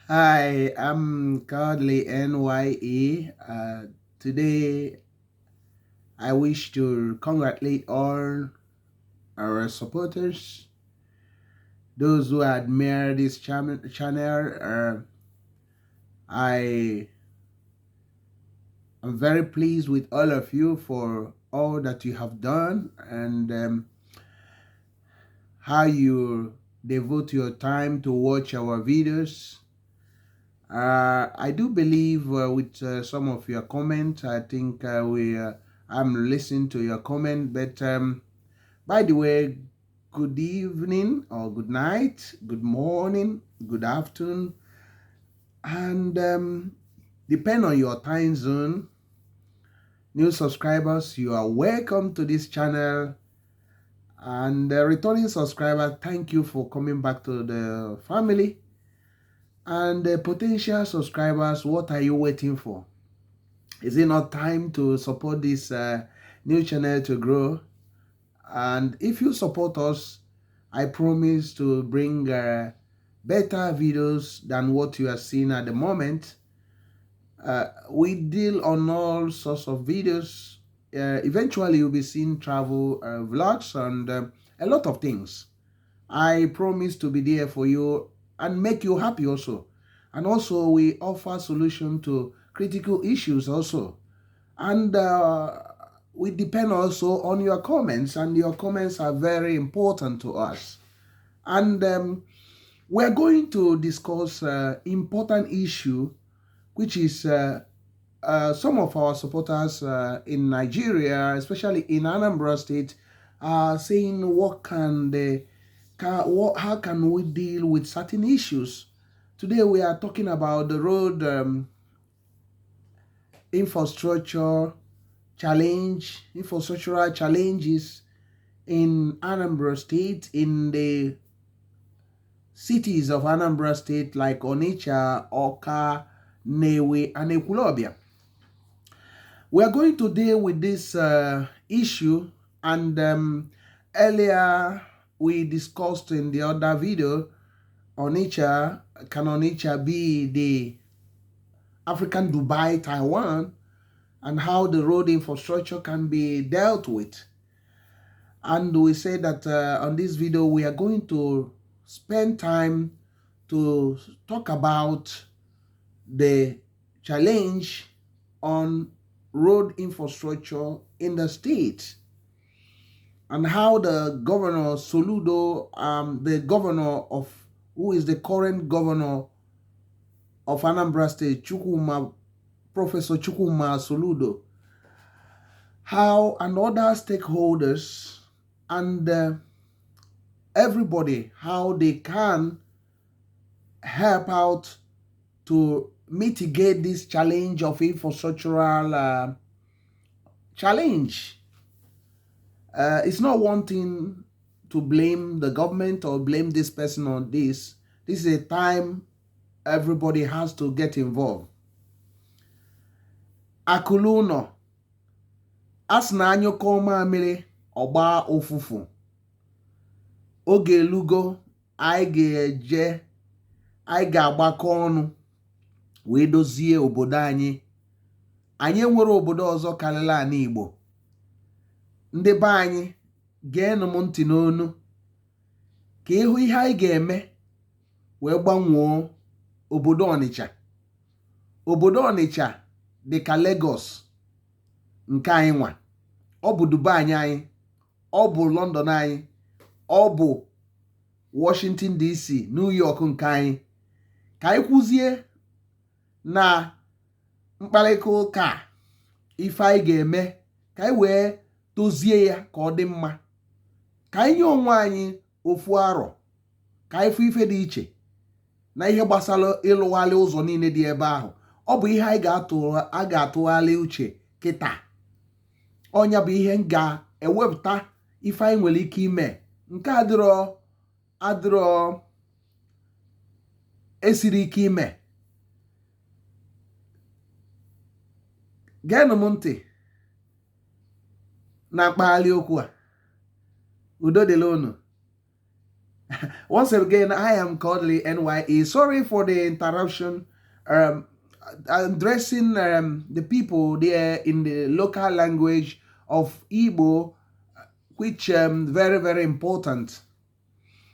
Hi, I'm Kodili-nye. Today, I wish to congratulate all our supporters, those who admire this channel. I am very pleased with all of you for all that you have done and how you devote your time to watch our videos. I do believe with some of your comments, I think I'm listening to your comment. But by the way, good evening or good night, good morning, good afternoon, and depend on your time zone. New subscribers, you are welcome to this channel. And returning subscriber, thank you for coming back to the family. And potential subscribers, what are you waiting for? Is it not time to support this new channel to grow? And if you support us, I promise to bring better videos than what you are seeing at the moment. We deal on all sorts of videos. Eventually, you'll be seeing travel vlogs and a lot of things. I promise to be there for you and make you happy also. And also, we offer solution to critical issues also. And we depend also on your comments, and your comments are very important to us. And we're going to discuss important issue, which is some of our supporters in Nigeria, especially in Anambra State, are saying how can we deal with certain issues. Today we are talking about the road infrastructural challenges in Anambra State, in the cities of Anambra State like Onitsha, Awka, Nnewi, and Ekwulobia. We are going to deal with this issue, and earlier we discussed in the other video, can Onitsha be the African Dubai, Taiwan, and how the road infrastructure can be dealt with. And we say that on this video, we are going to spend time to talk about the challenge on road infrastructure in the state and how the governor Soludo, the governor of, who is the current governor of Anambra State, Professor Chukwuma Soludo, how and other stakeholders and everybody, how they can help out to mitigate this challenge of infrastructural challenge. It's not one thing to blame the government or blame this person on this. This is a time everybody has to get involved. Akuluno, asna anyoko mamiri ọgba ofufu. Oge elugo, anyị ga-agbakọ ọnụ wee dozie obodo anyị. Anyị nwere obodo ọzọ karịrị ala Igbo. Ndị be anyị, geenụ m ntị n'onu ka ịhụ ihe anyị ga-eme wee gbanwoo obodo Ọnịcha. Obodo Ọnịcha dị ka Lagos nke anyị nwa. Ọ bụ Dubai anyị, ọ bụ London anyị, ọ bụ Washington DC, New York nke anyị. Ka anyị kwuzie na mkparịta ụka ife anyị ga-eme ka anyị wee dozie ya ka ọ dị mma. Ka anyị nye onwe anyị ofu arọ, ka anyị fụ ife dị iche na ihe gbasara ịlụgharị ụzọ niile dị ebe ahụ. Ọ bụ ihe anyị ga-atụgharị uche kịta. Ọnya bụ ihe m ga-ewepụta ife anyị nwere ike ime. Nke adịrọ esiri ike ime. Geenụ m ntị na mkpagharị okwu a. Udo dịrị unu. Once again, I am Kodili-nye. Sorry for the interruption. Um, addressing the people there in the local language of Igbo, which very, very important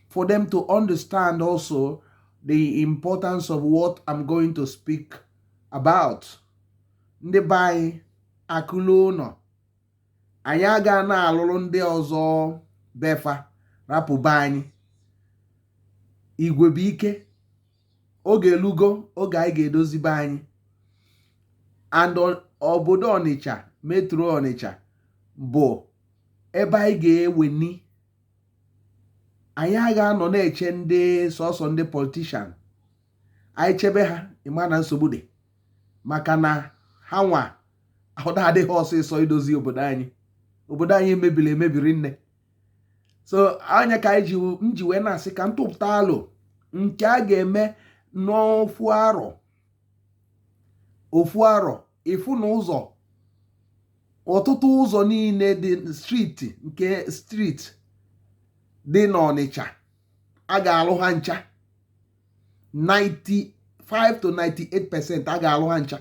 for them to understand also the importance of what I'm going to speak about. Ndị be anyị akụlụ ụnọ, anyị aga na-alụrụ ndị ọzọ befa rapụba anyị. Igwe bụ ike, oge elugo, oge anyị ga-edozibe anyị. And obodo Onitsha, metro Onitsha bụ ebe anyị ga-eweni. Anyị agha anọ na-eche ndị sọsọ ndị politishan. Anyị chebe ha, ịma na nsogbu dị, maka na ha nwa ọda adịghị ọsịsọ idozi obodo anyị. Obodo anyị emebiri nne. So anya ka anyị ji wee na-asị ka ntụpụta alụ nke a ga-eme n'ofu arọ ịfụ na ụzọ, ọtụtụ ụzọ niile dị street dị n'Ọnịcha a ga-alụ ha ncha. 95 to 98% a ga-alụ ha ncha.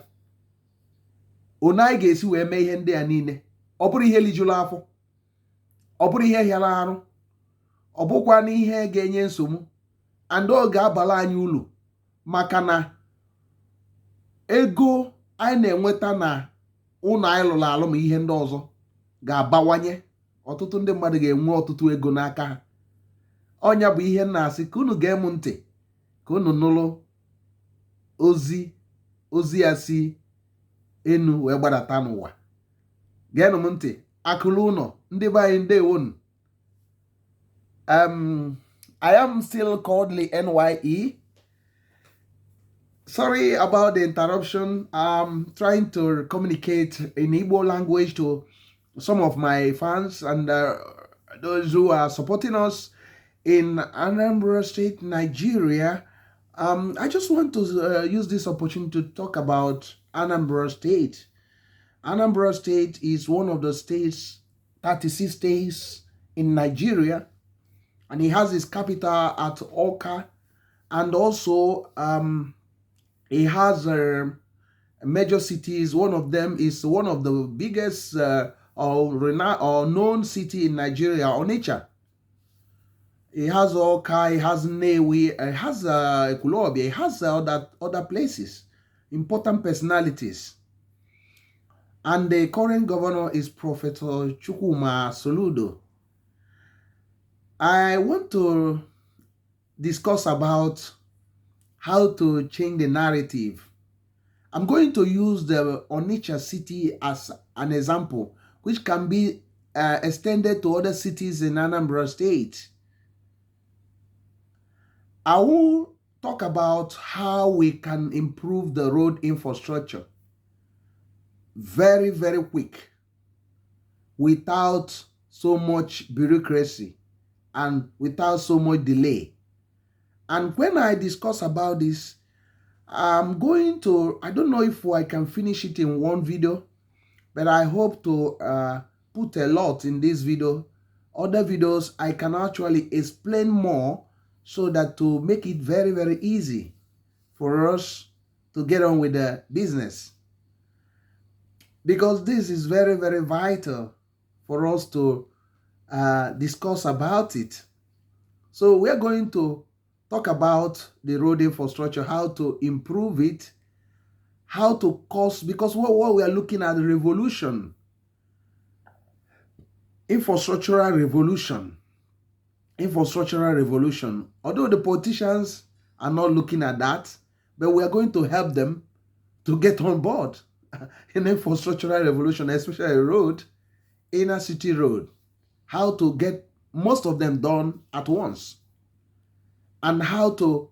One anyị ga-esi wee mee ihe ndị a niile, ọ bụrụ ihe lijuru afọ, ọ bụrụ ihe hịara arụ, ọ bụkwa na ihe ga-enye nsogbu, and ọ ga-abala anyị ulu, maka na ego anyị na-enweta na ụlọ anyị lụrụ alụ ma ihe ndị ọzọ ga-abawanye. Ọtụtụ ndị mmadụ ga-enwe ọtụtụ ego n'aka ha. Ọnya bụ ihe na-asị ka unu gee m ntị, ka unu nụrụ ozi ya si enu wee gbadata n'ụwa. Geenụ m ntị, akụlụ ụnọ, ndị be anyị ndewonu. I am still Kodili-nye. Sorry about the interruption. I'm trying to communicate in Igbo language to some of my fans and those who are supporting us in Anambra State, Nigeria. I just want to use this opportunity to talk about Anambra State. Anambra State is one of the states, 36 states in Nigeria, and it has its capital at Awka, and also it has major cities. One of them is one of the biggest or known city in Nigeria, Onitsha. It has Awka, it has Nnewi, it has Ekulobia, it has other places, important personalities. And the current governor is Professor Soludo. I want to discuss about how to change the narrative. I'm going to use the Onitsha city as an example, which can be extended to other cities in Anambra State. I will talk about how we can improve the road infrastructure very, very quick, without so much bureaucracy and without so much delay. And when I discuss about this, I'm going to, I don't know if I can finish it in one video, but I hope to put a lot in this video. Other videos, I can actually explain more, so that to make it very, very easy for us to get on with the business. Because this is very, very vital for us to discuss about it. So we're going to talk about the road infrastructure, how to improve it, how to cost, because what we are looking at, revolution, infrastructural revolution. Although the politicians are not looking at that, but we are going to help them to get on board in infrastructural revolution, especially road, inner city road, how to get most of them done at once, and how to,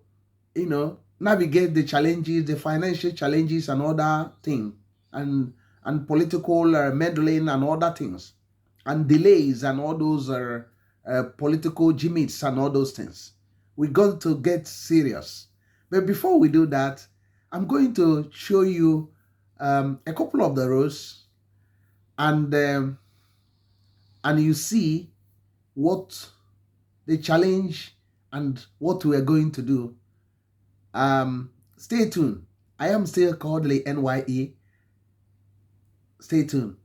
navigate the challenges, the financial challenges and other things, and political meddling and other things, and delays and all those political gimmicks and all those things. We're going to get serious. But before we do that, I'm going to show you a couple of the roads, and you see what the challenge and what we are going to do. Stay tuned. I am still Kodili-nye. Stay tuned.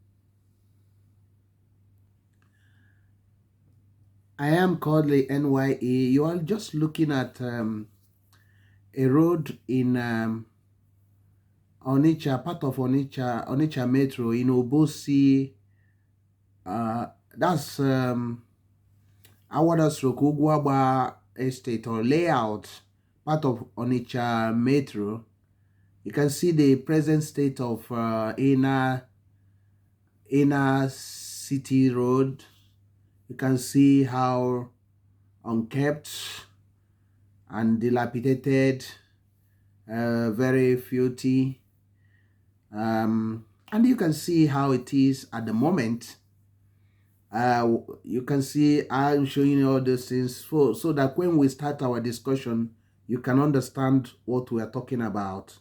I am Kodili-nye. You are just looking at a road in Onitsha, part of Onitsha Metro in Obosi. That's Awada/Ugwagba Estate or layout, part of Onitsha Metro. You can see the present state of inner city road. You can see how unkept and dilapidated, very filthy, and you can see how it is at the moment. You can see I'm showing you all those things so that when we start our discussion, you can understand what we are talking about.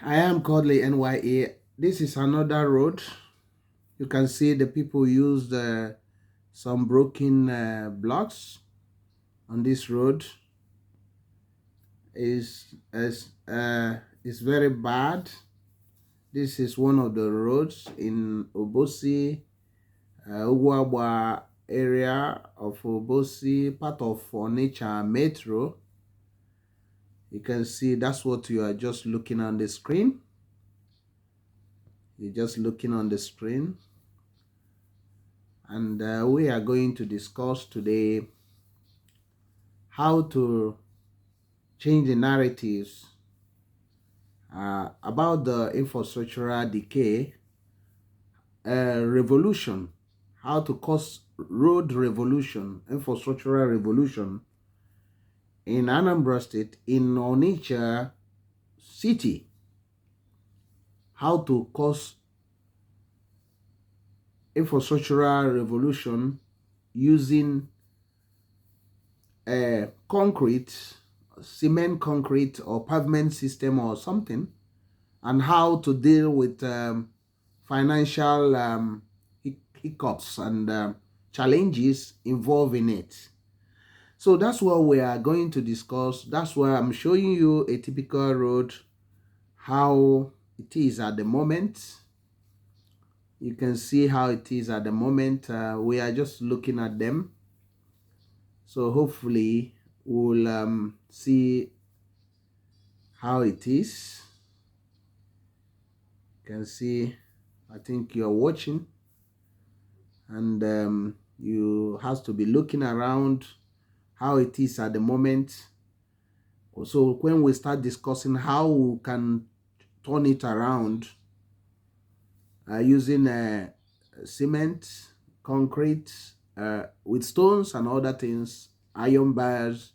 I am Kodili-nye. This is another road. You can see the people used some broken blocks on this road. Is very bad. This is one of the roads in Obosi, Ugwagba area of Obosi, part of Onitsha Metro. You can see that's what you are just looking on the screen. You're just looking on the screen. And we are going to discuss today how to change the narratives about the infrastructural decay, revolution, how to cause road revolution, infrastructural revolution in Anambra State, in Onitsha City, how to cause infrastructural revolution using concrete, cement concrete or pavement system or something, and how to deal with financial hiccups and challenges involved in it. So that's what we are going to discuss. That's why I'm showing you a typical road, how it is at the moment. You can see how it is at the moment. We are just looking at them. So hopefully we'll see how it is. You can see, I think you're watching, and you have to be looking around how it is at the moment. So when we start discussing how we can turn it around using cement, concrete, with stones and other things, iron bars,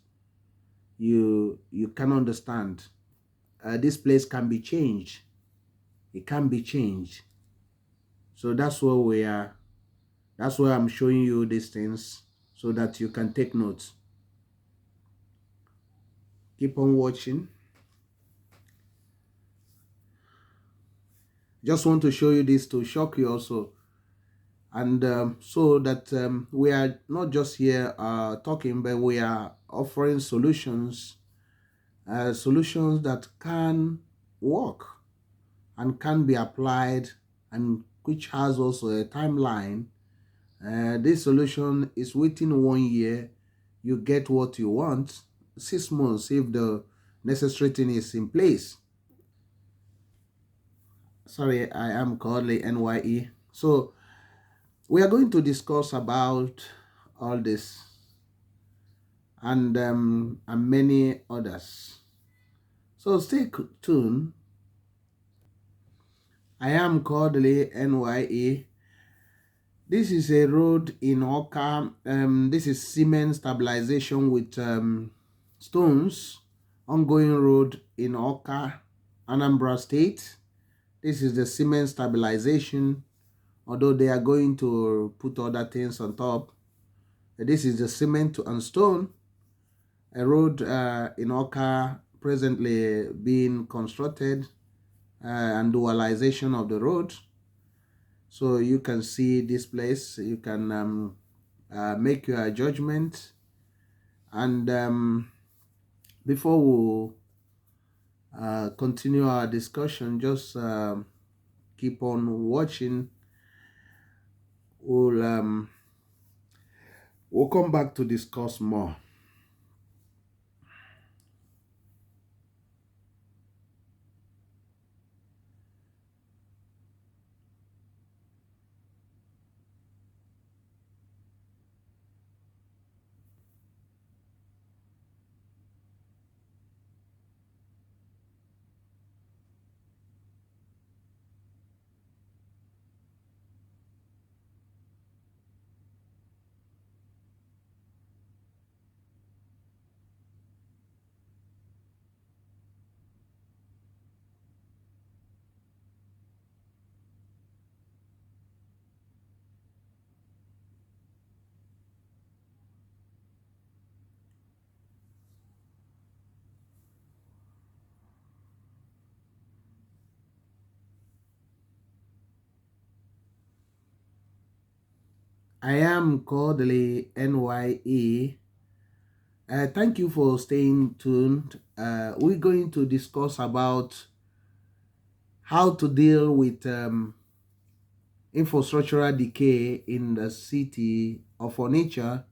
you can understand. This place can be changed. It can be changed. So that's what we are. That's why I'm showing you these things so that you can take notes. Keep on watching. Just want to show you this to shock you also, and so that we are not just here talking, but we are offering solutions, solutions that can work and can be applied, and which has also a timeline. This solution is within 1 year, you get what you want. 6 months if the necessary thing is in place. Sorry, I am Kodili-nye. So we are going to discuss about all this and many others. So stay tuned. I am Kodili-nye. This is a road in Awka. This is cement stabilization with stones. Ongoing road in Awka, Anambra State. This is the cement stabilization, although they are going to put other things on top. This is the cement and stone, a road in Awka presently being constructed, and dualization of the road. So you can see this place, you can make your judgment. And before we continue our discussion, just keep on watching. We'll come back to discuss more. I am Kodili-nye. Thank you for staying tuned. We're going to discuss about how to deal with infrastructural decay in the city of Onitsha,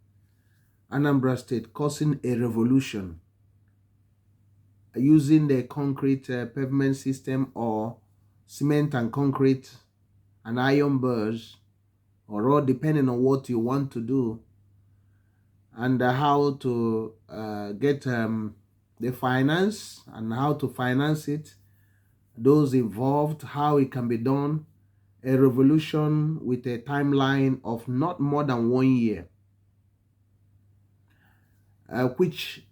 Anambra State, causing a revolution using the concrete pavement system or cement and concrete and iron bars, or all depending on what you want to do, and how to get the finance and how to finance it, those involved, how it can be done, a revolution with a timeline of not more than 1 year, which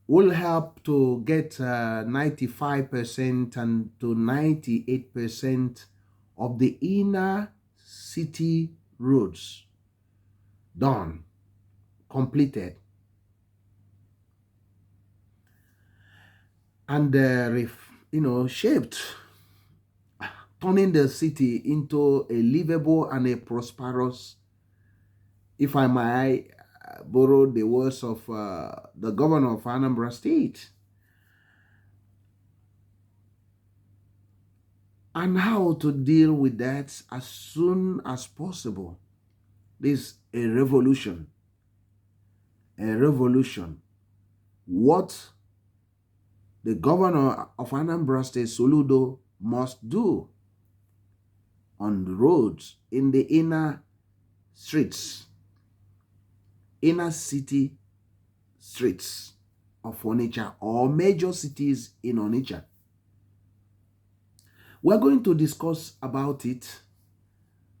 will help to get 95% and to 98% of the inner city roads done, completed, and shaped, turning the city into a livable and a prosperous, if I might borrow the words of the governor of Anambra State. And how to deal with that as soon as possible. This is a revolution. A revolution. What the governor of Anambra State, Soludo, must do on the roads in the inner streets, inner city streets of Onitsha, or major cities in Onitsha. We're going to discuss about it.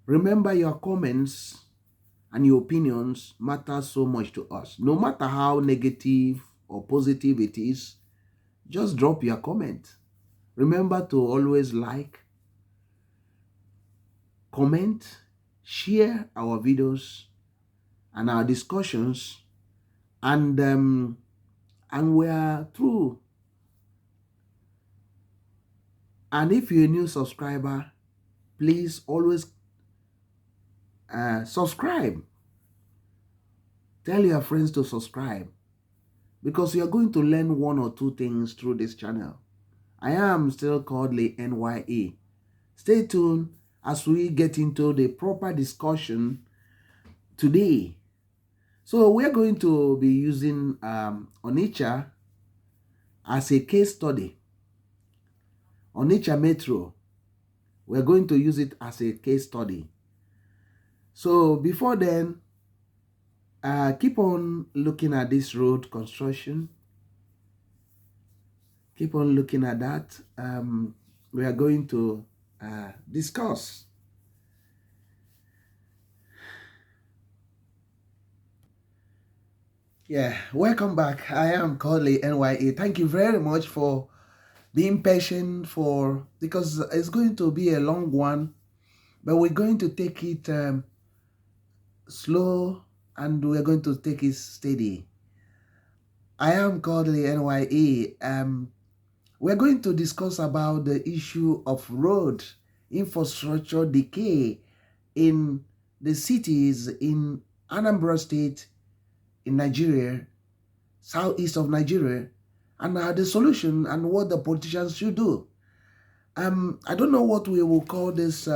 Remember, your comments and your opinions matter so much to us. No matter how negative or positive it is, just drop your comment. Remember to always like, comment, share our videos and our discussions, and we are through. And if you're a new subscriber, please always subscribe. Tell your friends to subscribe, because you are going to learn one or two things through this channel. I am still Kodili-nye. Stay tuned as we get into the proper discussion today. So we're going to be using Onitsha as a case study. Onitsha Metro. We're going to use it as a case study. So before then, keep on looking at this road construction. Keep on looking at that. We are going to discuss. Yeah, welcome back. I am Kodili-nye. Thank you very much for being patient for, because it's going to be a long one, but we're going to take it slow, and we're going to take it steady. I am Kodili-nye. We're going to discuss about the issue of road infrastructure decay in the cities in Anambra State, in Nigeria, southeast of Nigeria, and the solution and what the politicians should do. I don't know what we will call this.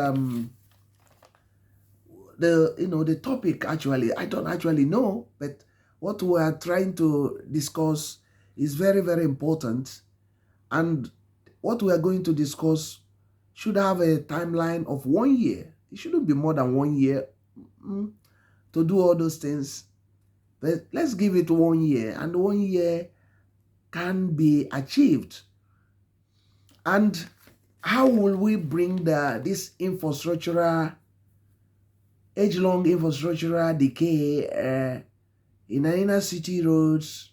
The topic, actually, I don't actually know, but what we are trying to discuss is very, very important, and what we are going to discuss should have a timeline of 1 year. It shouldn't be more than 1 year to do all those things, but let's give it 1 year, and 1 year can be achieved. And how will we bring this infrastructural, age-long infrastructural decay in inner city roads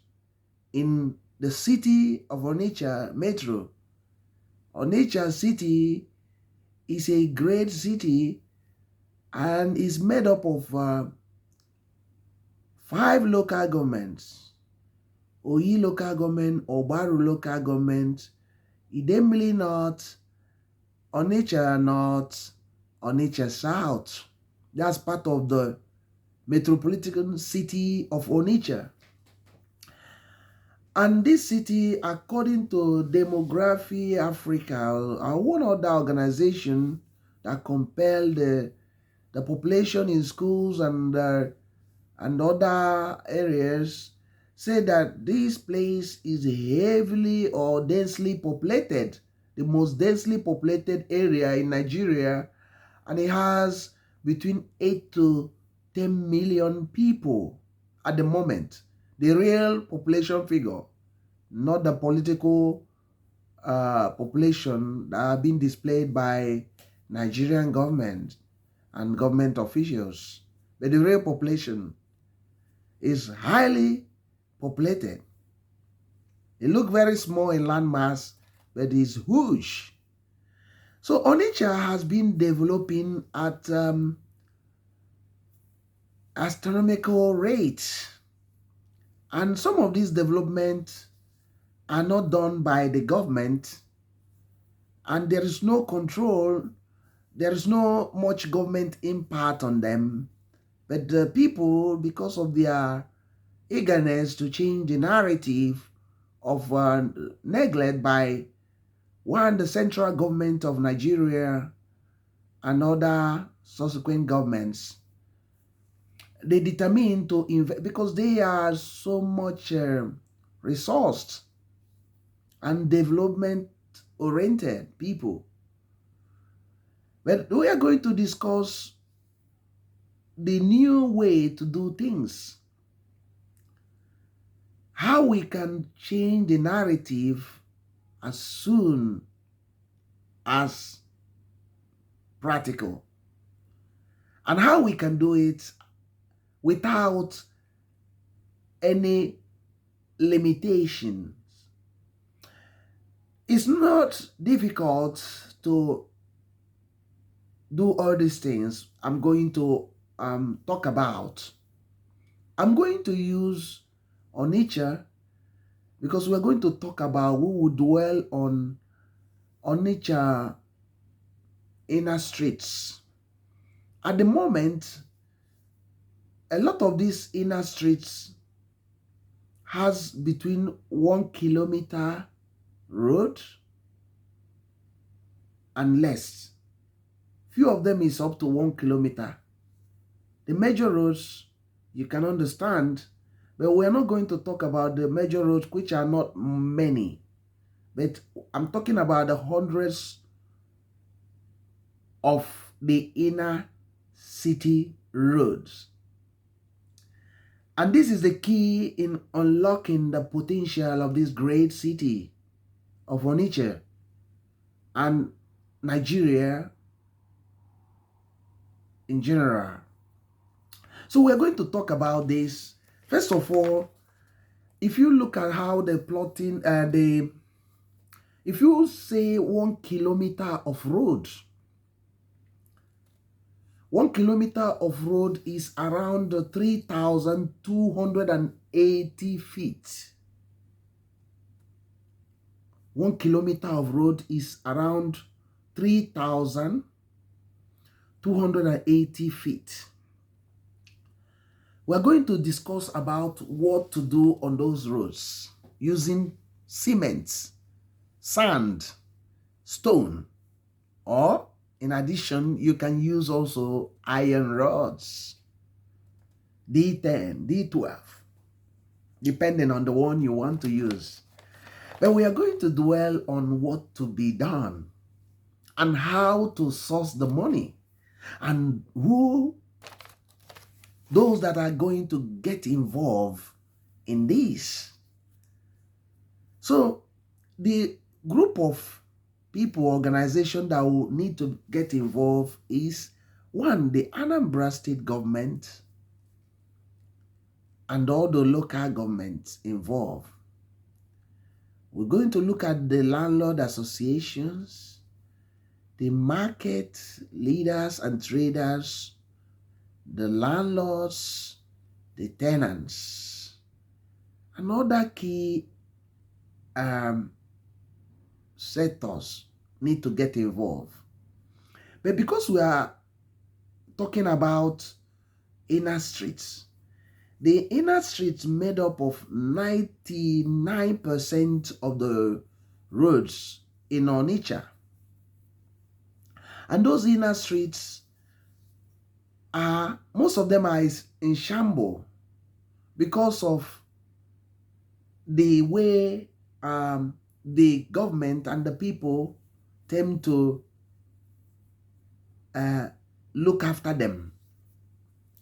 in the city of Onitsha Metro? Onitsha city is a great city and is made up of 5 local governments: Oyi local government, Obaru local government, Idemili North, Onitsha North, Onitsha South. That's part of the metropolitan city of Onitsha. And this city, according to Demography Africa, one other organization that compiled the population in schools and other areas, say that this place is heavily or densely populated, the most densely populated area in Nigeria, and it has between 8 to 10 million people at the moment. The real population figure, not the political population that are being displayed by Nigerian government and government officials, but the real population is highly populated. It looks very small in landmass, but it's huge. So Onitsha has been developing at astronomical rates, and some of these developments are not done by the government, and there is no control, there is no much government impact on them, but the people, because of their eagerness to change the narrative of neglect by the central government of Nigeria and other subsequent governments, they determine to invest because they are so much resourced and development oriented people. But we are going to discuss the new way to do things, how we can change the narrative as soon as practical, and how we can do it without any limitations. It's not difficult to do all these things I'm going to talk about. I'm going to use Onitsha because we're going to talk about who would dwell on Onitsha inner streets. At the moment, a lot of these inner streets has between 1 kilometer road and less. Few of them is up to 1 kilometer. The major roads you can understand, but we're not going to talk about the major roads, which are not many, but I'm talking about the hundreds of the inner city roads. And this is the key in unlocking the potential of this great city of Onitsha and Nigeria in general. So we're going to talk about this. First of all, if you look at how the plotting, the If you say 1 kilometer of road, 1 kilometer of road is around 3,280 feet. 1 kilometer of road is around 3,280 feet. We're going to discuss about what to do on those roads using cement, sand, stone, or in addition, you can use also iron rods, D10, D12, depending on the one you want to use. But we are going to dwell on what to be done and how to source the money and who those that are going to get involved in this. So the group of people, organization that will need to get involved is one, the Anambra state government and all the local governments involved. We're going to look at the landlord associations, the market leaders and traders, the landlords, the tenants, and other key sectors need to get involved. But because we are talking about inner streets, the inner streets made up of 99% of the roads in Onitsha. And those inner streets are, most of them are in shambles because of the way the government and the people tend to look after them.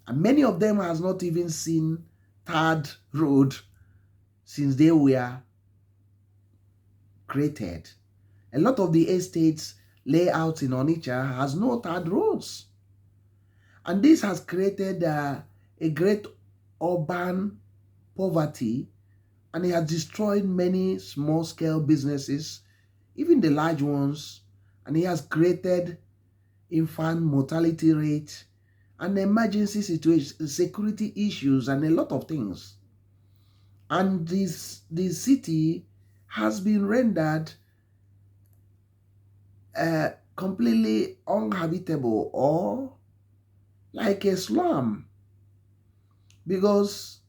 And many of them has not even seen tarred road since they were created. A lot of the estates layout in Onitsha has no tarred roads. And this has created a great urban poverty, and it has destroyed many small-scale businesses, even the large ones, and it has created infant mortality rate and emergency situation, security issues, and a lot of things. And this city has been rendered completely uninhabitable or like a slum because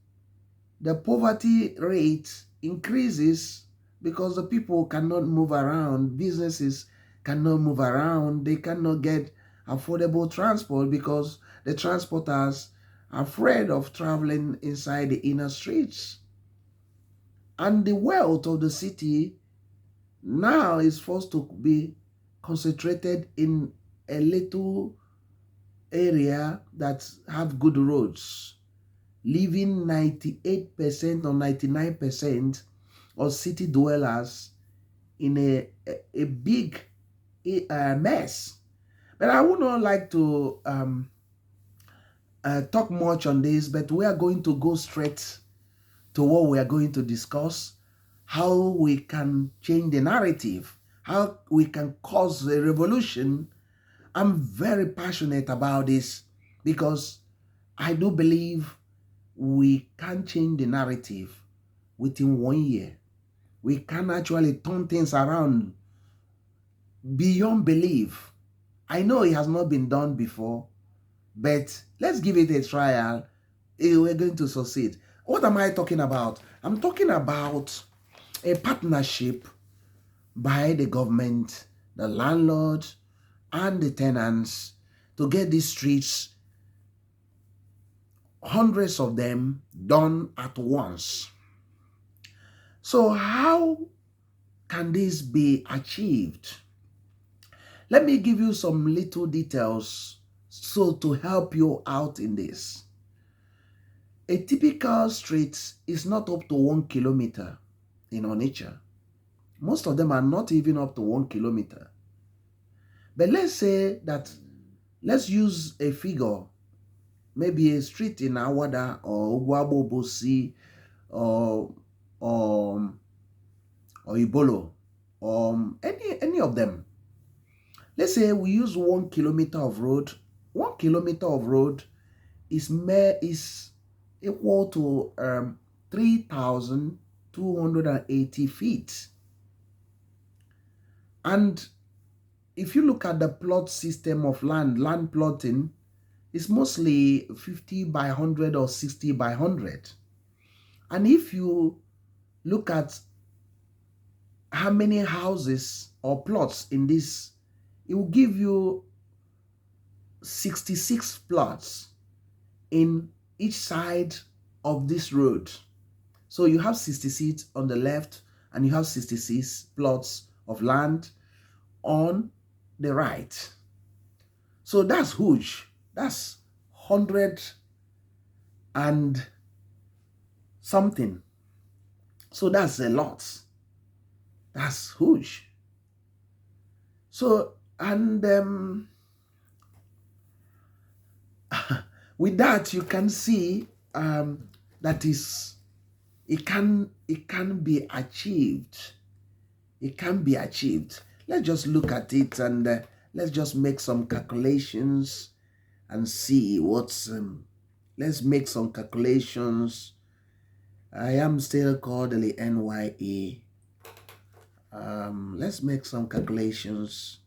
the poverty rate increases because the people cannot move around, businesses cannot move around, they cannot get affordable transport because the transporters are afraid of traveling inside the inner streets. And the wealth of the city now is forced to be concentrated in a little area that have good roads, leaving 98% or 99% of city dwellers in a big mess. But I would not like to talk much on this, but we are going to go straight to what we are going to discuss, how we can change the narrative, how we can cause a revolution. I'm very passionate about this because I do believe we can change the narrative within 1 year. We can actually turn things around beyond belief. I know it has not been done before, but let's give it a trial. We're going to succeed. What am I talking about? I'm talking about a partnership by the government, the landlord, and the tenants to get these streets, hundreds of them, done at once. So how can this be achieved? Let me give you some little details so to help you out in this. A typical street is not up to 1 kilometer in Onitsha. Most of them are not even up to 1 kilometer. But let's say that, let's use a figure, maybe a street in Awada or Ugwabobosi or Ibolo. any of them. Let's say we use 1 kilometer of road. 1 kilometer of road is equal to 3,280 feet. And if you look at the plot system of land plotting is mostly 50 by 100 or 60 by 100. And if you look at how many houses or plots in this, it will give you 66 plots in each side of this road. So you have 66 on the left and you have 66 plots of land on the right. So that's huge. That's 100 and something. So that's a lot. That's huge. So, and with that, you can see that it can be achieved. It can be achieved. Let's just look at it and let's just make some calculations and see what's. Let's make some calculations. I am still Kodili-nye. Let's make some calculations.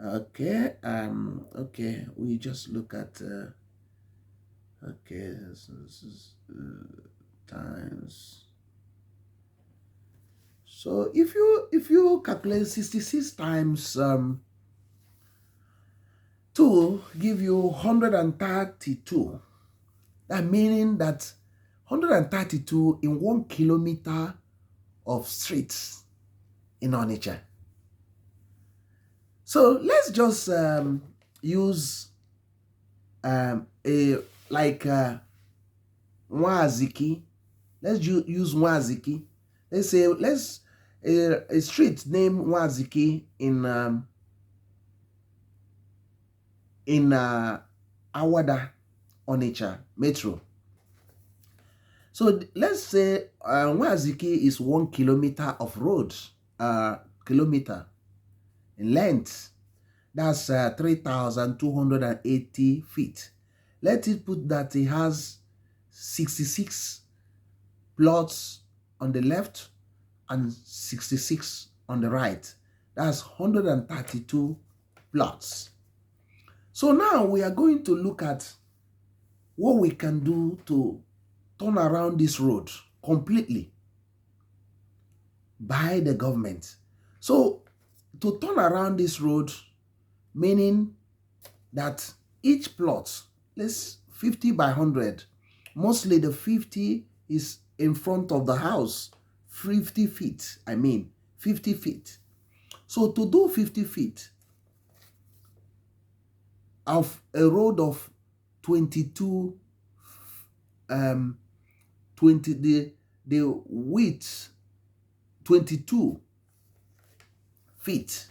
Okay. Okay. We just look at. Okay. This is times. So if you calculate 66 times 2 give you 132. That meaning that 132 in 1 kilometer of streets in Onitsha. So let's just use Nwaziki. Let's use Nwaziki. Let's say a street named Nwaziki in Awada, Onitsha Metro. So let's say Nwaziki is 1 kilometer of road, kilometer in length. That's 3,280 feet. Let it put that it has 66 plots on the left and 66 on the right. That's 132 plots. So now we are going to look at what we can do to turn around this road completely by the government. So to turn around this road, meaning that each plot, let's 50 by 100, mostly the 50 is in front of the house, 50 feet, 50 feet. So to do 50 feet of a road of 22, the width 22 feet.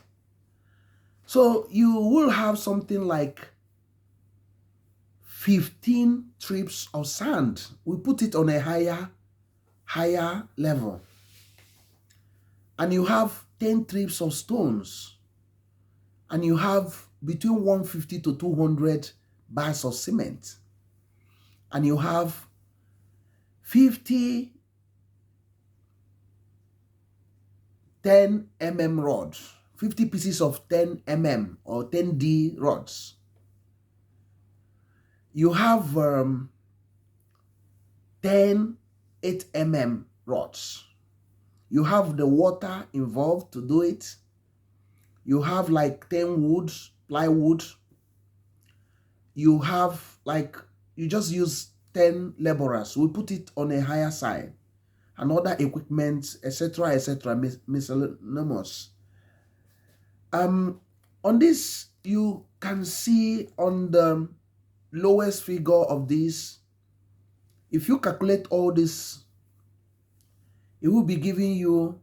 So you will have something like 15 trips of sand. We put it on a higher level. And you have 10 trips of stones. And you have between 150 to 200 bags of cement. And you have 50 10 mm rods, 50 pieces of 10 mm or 10D rods. You have 10 8 mm rods. You have the water involved to do it. You have like 10 woods, plywood. You have you just use 10 laborers. We put it on a higher side. And other equipment, etc., miscellaneous. On this, you can see on the lowest figure of this, if you calculate all this, it will be giving you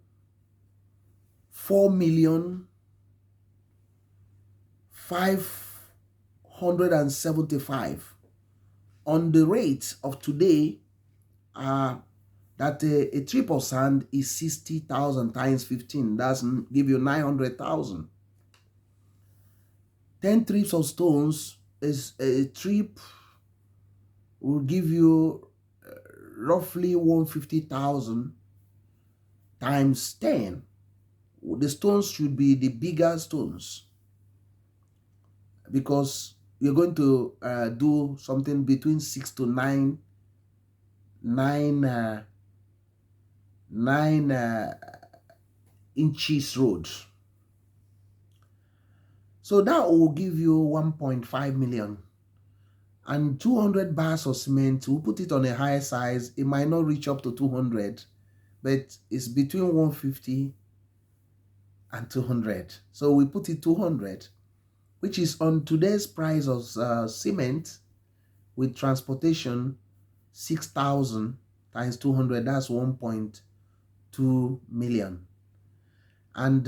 4,575,000 on the rate of today. that a trip of sand is 60,000 times 15. That's give you 900,000. 10 trips of stones is a trip will give you roughly 150,000 times 10. The stones should be the bigger stones, because you're going to do something between 6 to 9 inches road. So that will give you 1.5 million. And 200 bars of cement, we'll put it on a higher size. It might not reach up to 200, but it's between 150 and 200. So we put it 200, which is on today's price of cement with transportation, 6,000 times 200, that's 1.2 million. And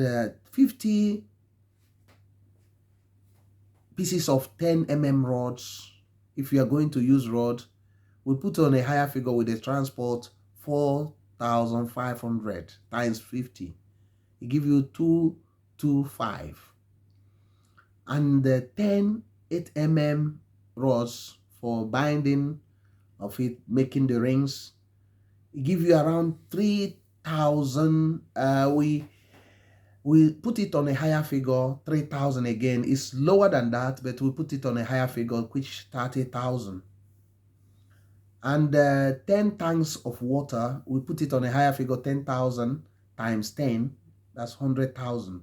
50 pieces of 10 mm rods, if you are going to use rod, we put on a higher figure with the transport, 4,500 times 50. It gives you 225. And the 10 8 mm rods for binding of it, making the rings, it gives you around 3,000. We put it on a higher figure, 3,000 again. It's lower than that, but we put it on a higher figure, which 30,000. And 10 tanks of water, we put it on a higher figure, 10,000 times 10, that's 100,000.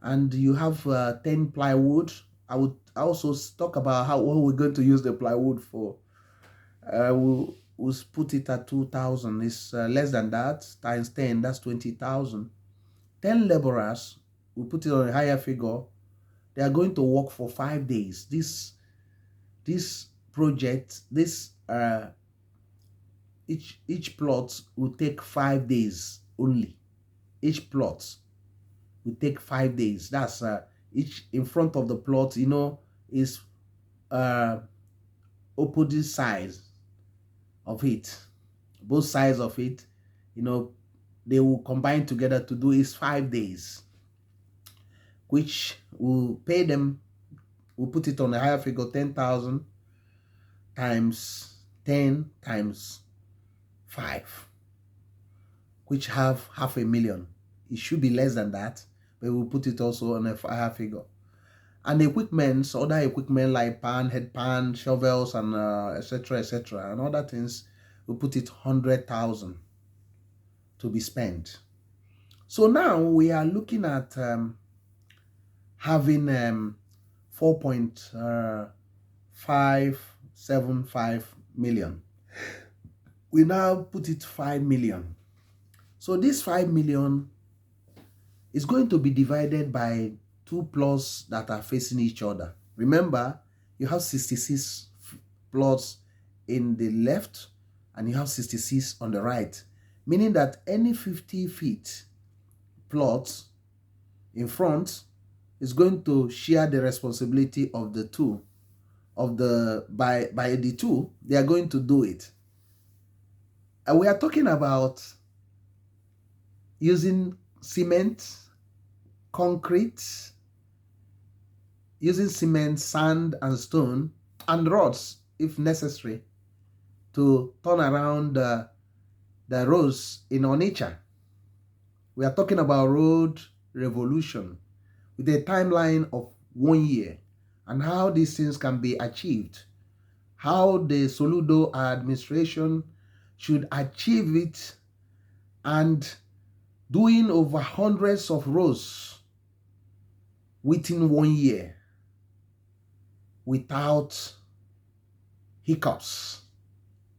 And you have 10 plywood. I would also talk about what we're going to use the plywood for. We'll put it at 2,000. It's less than that, times 10, that's 20,000. 10 laborers, we put it on a higher figure. They are going to work for 5 days. This project, each plot will take 5 days only. Each plot will take 5 days. That's each in front of the plot, is opposite sides of it. Both sides of it, they will combine together to do is 5 days, which will pay them. We'll put it on a higher figure, 10,000 times 10 times 5, which have 500,000. It should be less than that, but we'll put it also on a higher figure. And equipment, other equipment like pan, head pan, shovels, and etc., and other things, we'll put it 100,000 to be spent. So now we are looking at having 4.575 million. We now put it 5 million. So this 5 million is going to be divided by 2 plots that are facing each other. Remember, you have 66 plots in the left and you have 66 on the right, meaning that any 50 feet plot in front is going to share the responsibility of the two, by the two. They are going to do it. And we are talking about using cement, concrete, using cement, sand, and stone, and rods if necessary, to turn around the roads in Onitsha. We are talking about road revolution with a timeline of 1 year, and how these things can be achieved, how the Soludo administration should achieve it, and doing over hundreds of roads within 1 year without hiccups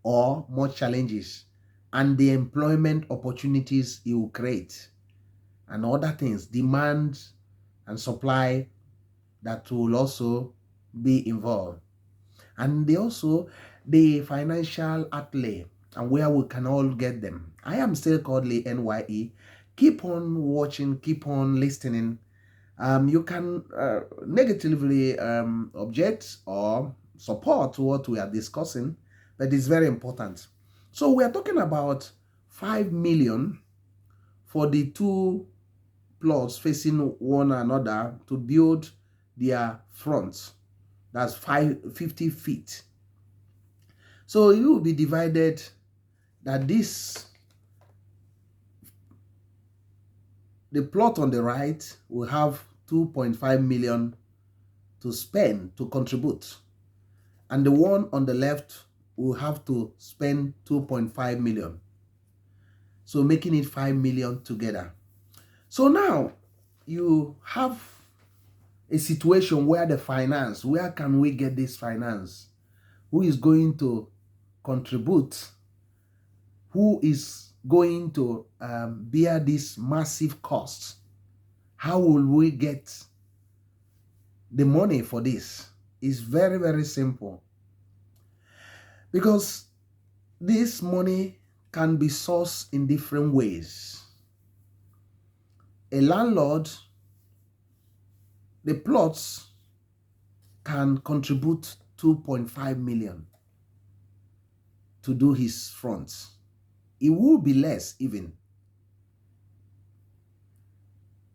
or more challenges, and the employment opportunities it will create, and other things, demand and supply that will also be involved. And the financial outlay and where we can all get them. I am still Kodili-nye. Keep on watching, keep on listening. You can negatively object or support what we are discussing, but it's very important. So we are talking about 5 million for the two plots facing one another to build their front. That's 50 feet. So it will be divided that the plot on the right will have 2.5 million to spend, to contribute. And the one on the left will have to spend 2.5 million. So making it 5 million together. So now you have a situation where the finance, where can we get this finance? Who is going to contribute? Who is going to bear this massive cost? How will we get the money for this? It's very, very simple. Because this money can be sourced in different ways. A landlord, the plots can contribute 2.5 million to do his front. It will be less even.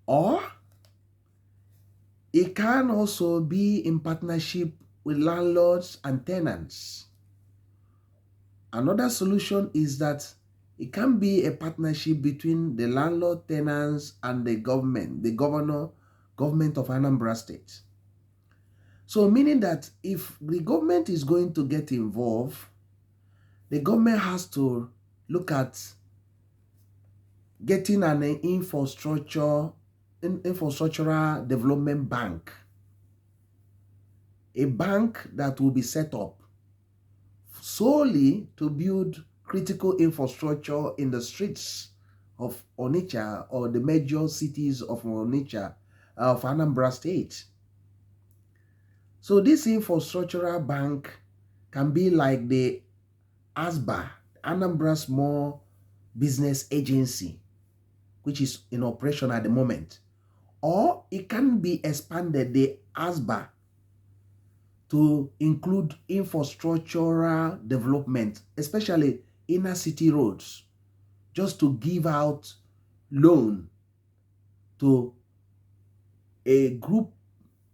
Or it can also be in partnership with landlords and tenants. Another solution is that it can be a partnership between the landlord, tenants, and the government, government of Anambra State. So meaning that if the government is going to get involved, the government has to look at getting an infrastructural development bank. A bank that will be set up solely to build critical infrastructure in the streets of Onitsha or the major cities of Onitsha, of Anambra State. So this infrastructural bank can be like the ASBA, Anambra Small Business Agency, which is in operation at the moment. Or it can be expanded, the ASBA, to include infrastructural development, especially inner city roads, just to give out loan to a group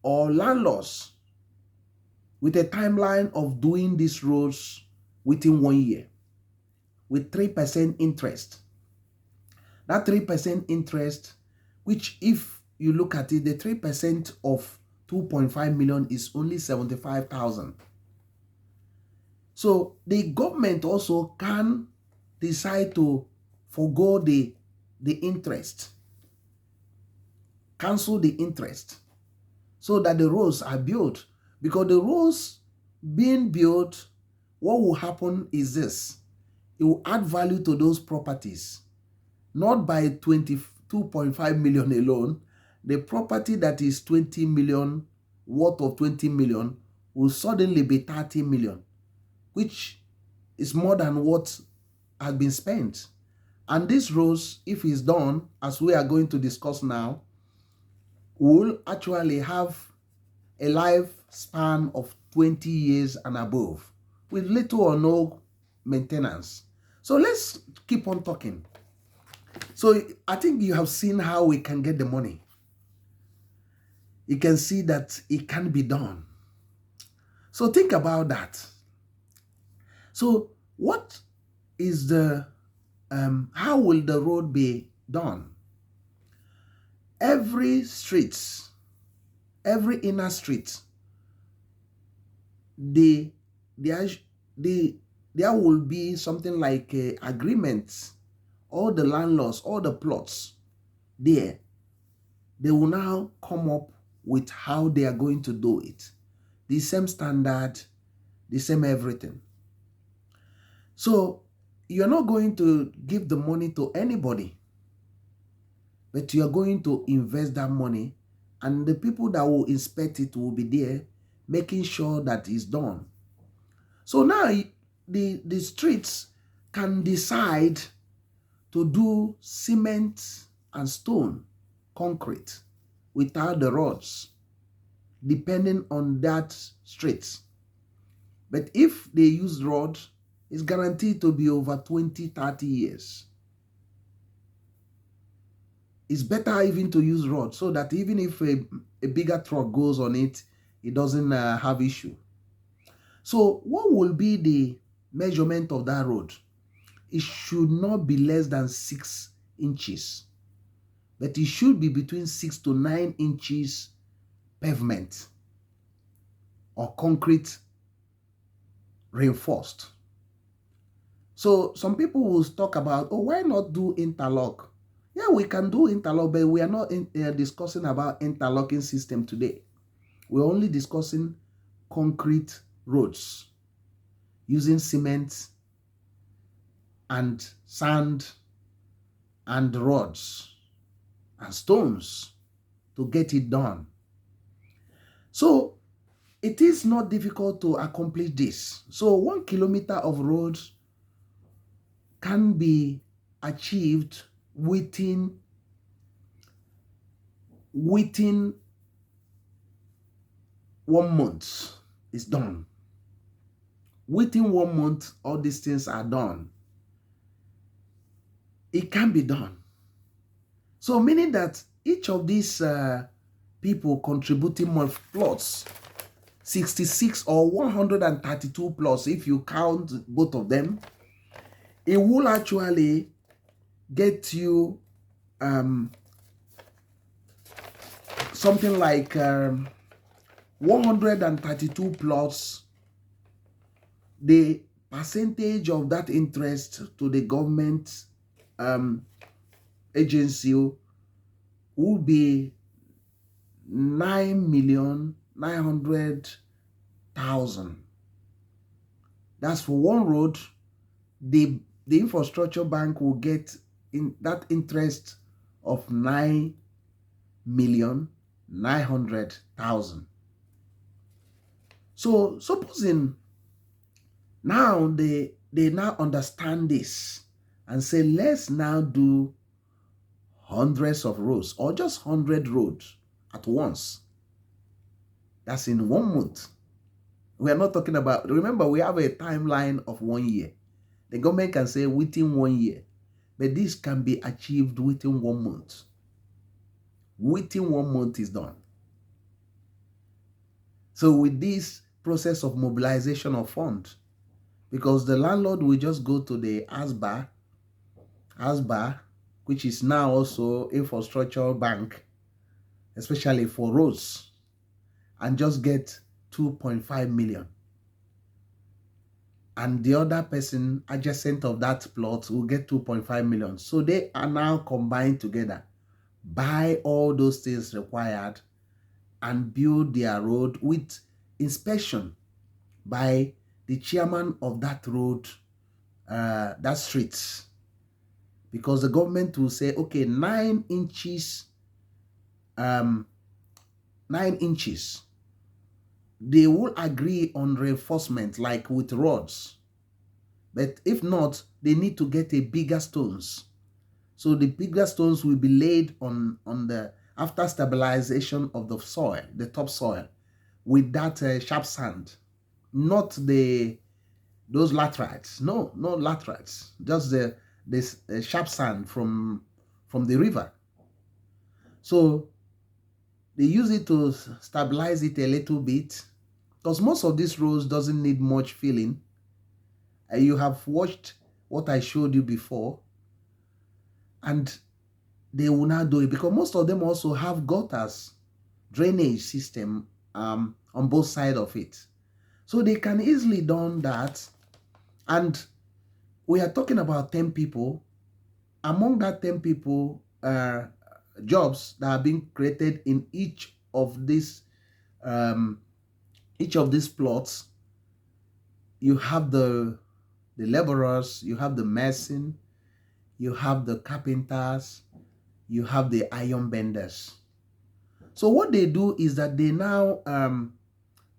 or landlords with a timeline of doing these roads within 1 year with 3% interest. That 3% interest, which if you look at it, the 3% of 2.5 million is only 75,000. So the government also can decide to forgo the interest, cancel the interest, so that the roads are built. Because the roads being built, what will happen is this: it will add value to those properties, not by 22.5 million alone. The property that is 20 million, worth of 20 million, will suddenly be 30 million, which is more than what has been spent. And this roads, if it's done, as we are going to discuss now, will actually have a lifespan of 20 years and above, with little or no maintenance. So let's keep on talking. So I think you have seen how we can get the money. You can see that it can be done. So think about that. So what is the, how will the road be done? Every street, every inner street, there will be something like agreements. All the landlords, all the plots there, they will now come up with how they are going to do it. The same standard, the same everything. So you're not going to give the money to anybody, but you're going to invest that money, and the people that will inspect it will be there, making sure that it's done. So now the streets can decide to do cement and stone, concrete, without the roads, depending on that street. But if they use road, it's guaranteed to be over 20, 30 years. it's better even to use road so that even if a bigger truck goes on it, it doesn't have issue. So what will be the measurement of that road? It should not be less than 6 inches, but it should be between 6 to 9 inches pavement or concrete reinforced. So some people will talk about, oh, why not do interlock? Yeah, we can do interlock, but we are not discussing about interlocking system today. We're only discussing concrete roads using cement and sand and rods and stones to get it done. So it is not difficult to accomplish this. So 1 kilometer of roads can be achieved within 1 month. It's done. Within 1 month, all these things are done. It can be done. So meaning that each of these people contributing more plots, 66 or 132 plots, if you count both of them, it will actually get you something like 132 plots. The percentage of that interest to the government agency will be 9,900,000. That's for one road. The infrastructure bank will get in that interest of 9,900,000. So supposing now they now understand this and say, let's now do hundreds of roads or just 100 roads at once. That's in 1 month. We are not talking about, remember, we have a timeline of 1 year. The government can say within 1 year, but this can be achieved within 1 month. Within 1 month is done. So with this process of mobilization of funds, because the landlord will just go to the ASBA, which is now also infrastructure bank, especially for roads, and just get 2.5 million. And the other person adjacent of that plot will get 2.5 million. So they are now combined together, buy all those things required, and build their road with inspection by the chairman of that road, that street. Because the government will say, okay, 9 inches, 9 inches. They will agree on reinforcement like with rods. But if not, they need to get a bigger stones. So the bigger stones will be laid on the, after stabilization of the soil, the topsoil, with that sharp sand. Not those laterites. No, not laterites. Just this sharp sand from the river. So they use it to stabilize it a little bit, because most of these roads doesn't need much filling. You have watched what I showed you before, and they will now do it because most of them also have gutters, drainage system on both sides of it. So they can easily done that. And we are talking about 10 people. Among that 10 people, jobs that are being created in each of these plots. You have the laborers, you have the mason, you have the carpenters, you have the iron benders. So what they do is that they now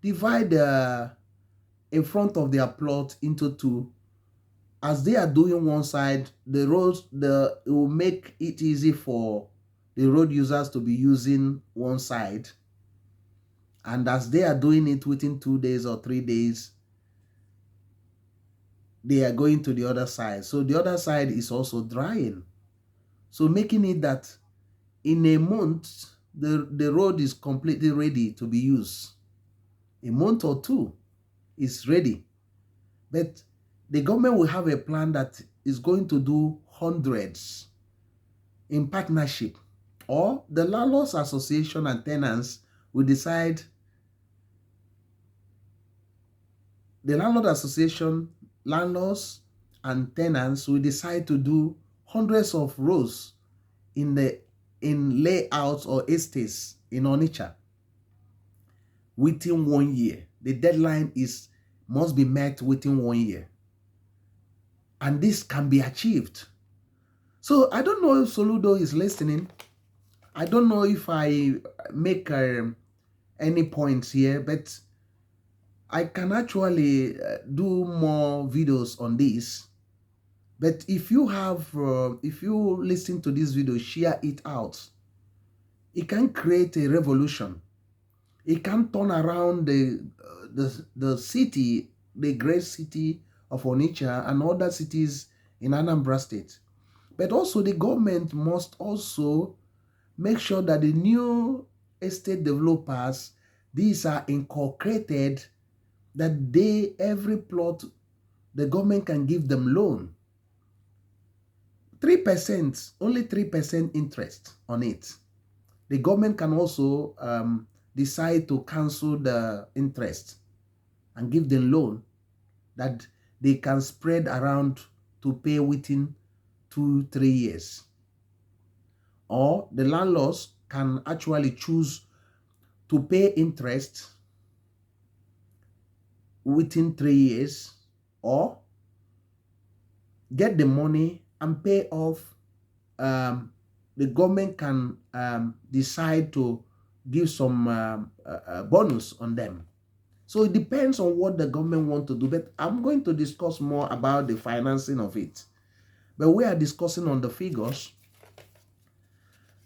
divide in front of their plot into two. As they are doing one side, the roads, it will make it easy for the road users to be using one side. And as they are doing it within 2 days or 3 days, they are going to the other side. So the other side is also drying. So making it that in a month, the road is completely ready to be used. A month or two is ready. But the government will have a plan that is going to do hundreds in partnership. Or the landlords association and tenants will decide, the landlord association, landlords and tenants will decide to do hundreds of rows in layouts or estates in Onitsha within 1 year. The deadline must be met within 1 year. And this can be achieved. So I don't know if Soludo is listening. I don't know if I make any points here, but I can actually do more videos on this. But if you listen to this video, share it out. It can create a revolution. It can turn around the city, the great city of Onitsha and other cities in Anambra State. But also the government must also make sure that the new estate developers, these are inculcated, that every plot, the government can give them loan. 3%, only 3% interest on it. The government can also decide to cancel the interest and give them loan that they can spread around to pay within 2-3 years. Or the landlords can actually choose to pay interest within 3 years, or get the money and pay off. The government can decide to give some bonus on them. So it depends on what the government wants to do. But I'm going to discuss more about the financing of it. But we are discussing on the figures.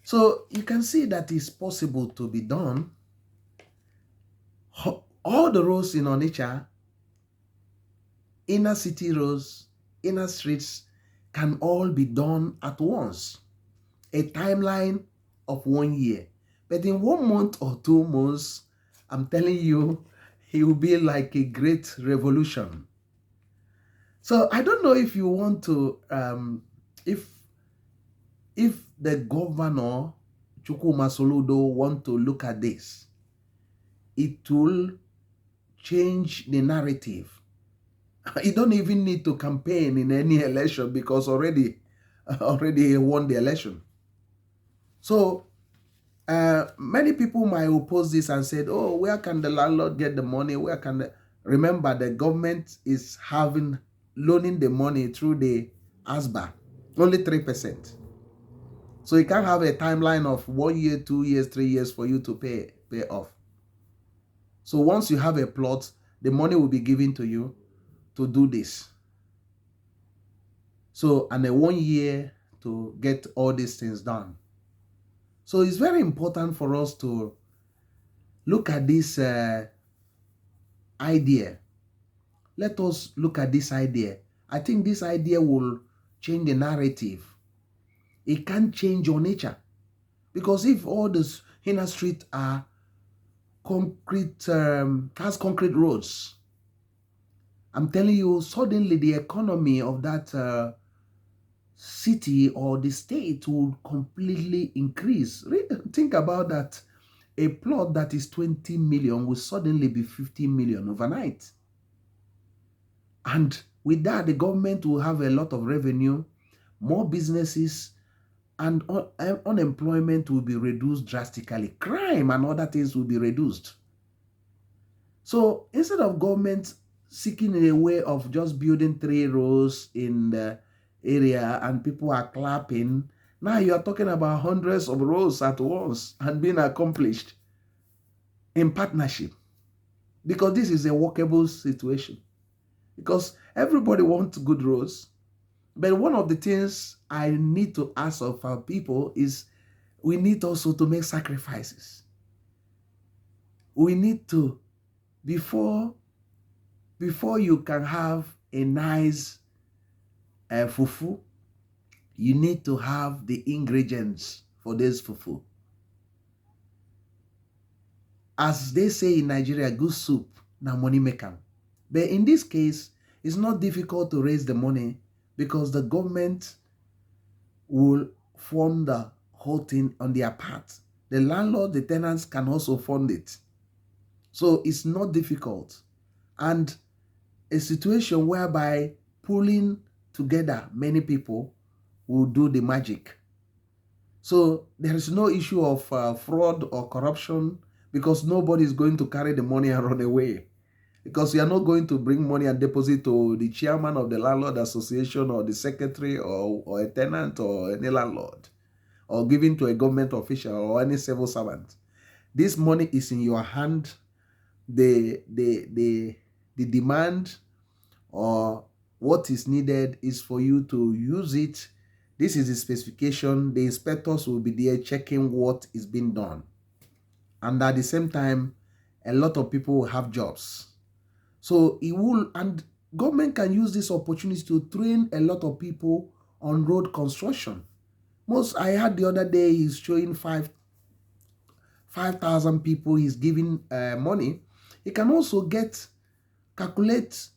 So you can see that it's possible to be done. All the roads in Onitsha, inner city roads, inner streets, can all be done at once. A timeline of 1 year. But in 1 month or 2 months, I'm telling you, it will be like a great revolution. So I don't know if you want to, if the governor, Soludo, want to look at this, it will change the narrative. You don't even need to campaign in any election because already he won the election. So many people might oppose this and said, oh, where can the landlord get the money? Where can remember, the government is loaning the money through the ASBA, only 3%. So you can't have a timeline of 1 year, 2 years, 3 years for you to pay off. So once you have a plot, the money will be given to you to do this. So, and a 1 year to get all these things done. So it's very important for us to look at this idea. Let us look at this idea. I think this idea will change the narrative. It can change your nature. Because if all the inner streets are concrete, has concrete roads, I'm telling you, suddenly the economy of that city or the state will completely increase. Think about that. A plot that is 20 million will suddenly be 50 million overnight. And with that, the government will have a lot of revenue, more businesses, and unemployment will be reduced drastically. Crime and other things will be reduced. So instead of government seeking a way of just building 3 rows in the area and people are clapping, now you are talking about hundreds of rows at once and being accomplished in partnership. Because this is a workable situation. Because everybody wants good roads. But one of the things I need to ask of our people is we need also to make sacrifices. We need to, before you can have a nice fufu, you need to have the ingredients for this fufu. As they say in Nigeria, good soup, na money maker. But in this case, it's not difficult to raise the money because the government will fund the whole thing on their part. The landlord, the tenants can also fund it. So it's not difficult. And a situation whereby pulling together many people will do the magic. So there is no issue of fraud or corruption because nobody is going to carry the money and run away. Because you are not going to bring money and deposit to the chairman of the landlord association or the secretary or a tenant or any landlord or giving to a government official or any civil servant. This money is in your hand. The demand or what is needed is for you to use it. This is the specification. The inspectors will be there checking what is being done. And at the same time, a lot of people will have jobs. So it will, and government can use this opportunity to train a lot of people on road construction. I heard the other day he's showing 5,000 people he's giving money. He can also calculate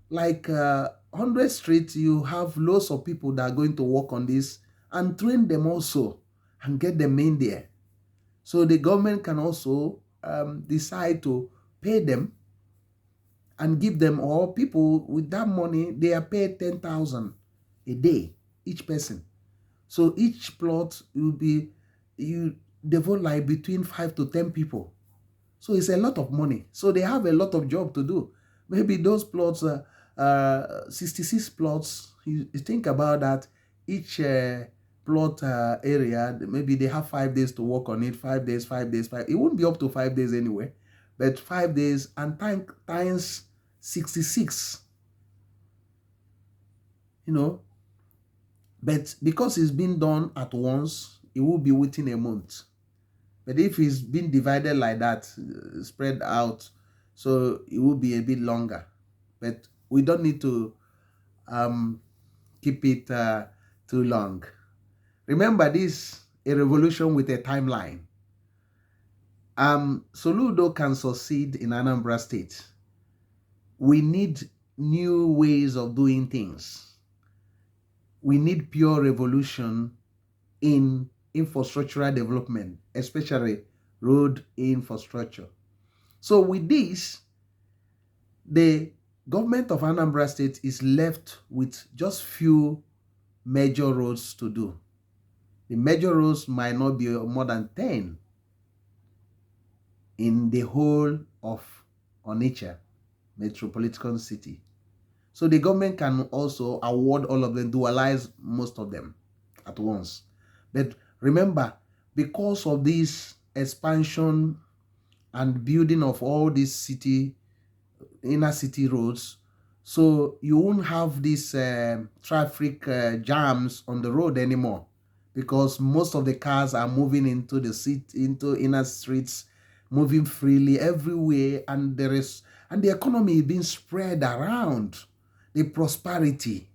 like 100 streets. You have lots of people that are going to work on this and train them also and get them in there. So the government can also decide to pay them and give them, or people with that money, they are paid 10,000 a day, each person. So each plot you devote like between 5 to 10 people. So it's a lot of money. So they have a lot of job to do. Maybe those plots, 66 plots, you think about that, each plot area, maybe they have 5 days to work on it, 5 days, 5 days, 5. It won't be up to 5 days anyway, but 5 days and times 66, but because it's been done at once, it will be within a month. But if it's been divided like that, spread out, so it will be a bit longer. But we don't need to keep it too long. Remember, this a revolution with a timeline. Soludo can succeed in Anambra State. We need new ways of doing things. We need pure revolution in infrastructural development, especially road infrastructure. So with this, the government of Anambra State is left with just few major roads to do. The major roads might not be more than 10 in the whole of Onitsha metropolitan city. So the government can also award all of them, dualize most of them at once. But remember, because of this expansion and building of all these inner city roads, so you won't have these traffic jams on the road anymore, because most of the cars are moving into into inner streets, moving freely everywhere, and the economy is being spread around. The prosperity,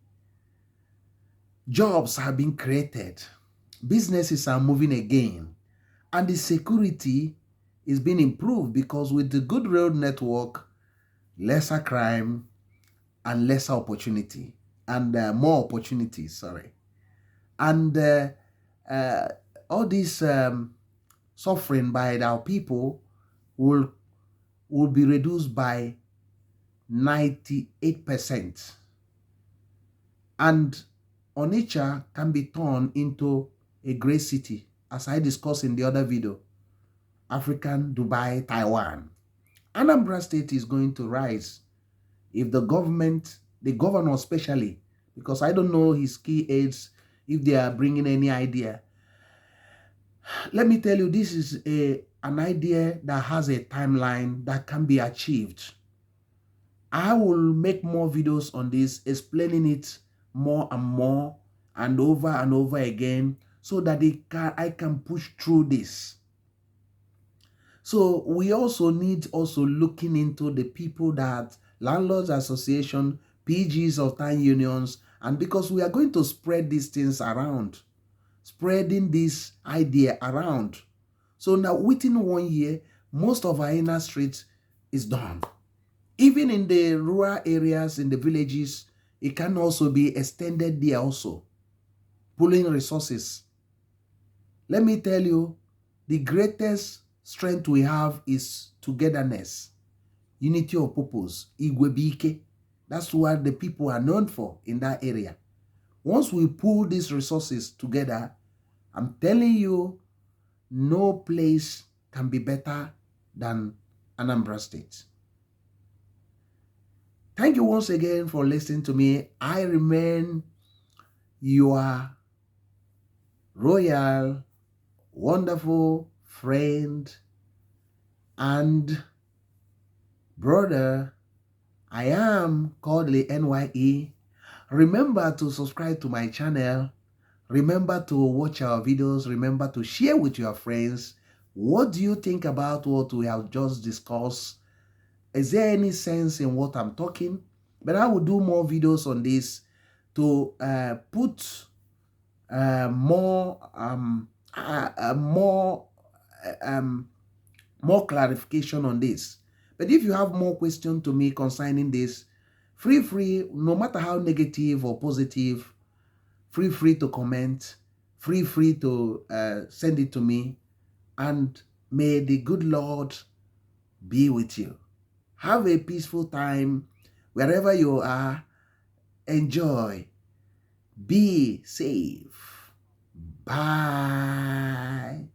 jobs have been created, businesses are moving again, and the security is being improved because with the good road network, lesser crime and lesser opportunity, and more opportunities, and all this suffering by our people will be reduced by 98%. And Onitsha can be turned into a great city, as I discussed in the other video. African Dubai, Taiwan. Anambra State is going to rise if the governor especially, because I don't know his key aides, if they are bringing any idea. Let me tell you, this is an idea that has a timeline that can be achieved. I will make more videos on this, explaining it more and more and over again, so that I can push through this. So we also need looking into the people that Landlords Association, PGs of town unions, and because we are going to spread these things around, spreading this idea around. So now within 1 year, most of our inner streets is done. Even in the rural areas, in the villages, it can also be extended there also, pulling resources. Let me tell you, the greatest strength we have is togetherness, unity of purpose, igwebike. That's what the people are known for in that area. Once we pull these resources together, I'm telling you, no place can be better than Anambra State. Thank you once again for listening to me. I remain your royal, wonderful friend and brother. I am Kodili-nye. Remember to subscribe to my channel. Remember to watch our videos. Remember to share with your friends. What do you think about what we have just discussed? Is there any sense in what I'm talking? But I will do more videos on this to put more clarification on this. But if you have more questions to me concerning this, free, no matter how negative or positive, free to comment, free to send it to me, and may the good Lord be with you. Have a peaceful time wherever you are. Enjoy. Be safe. Bye.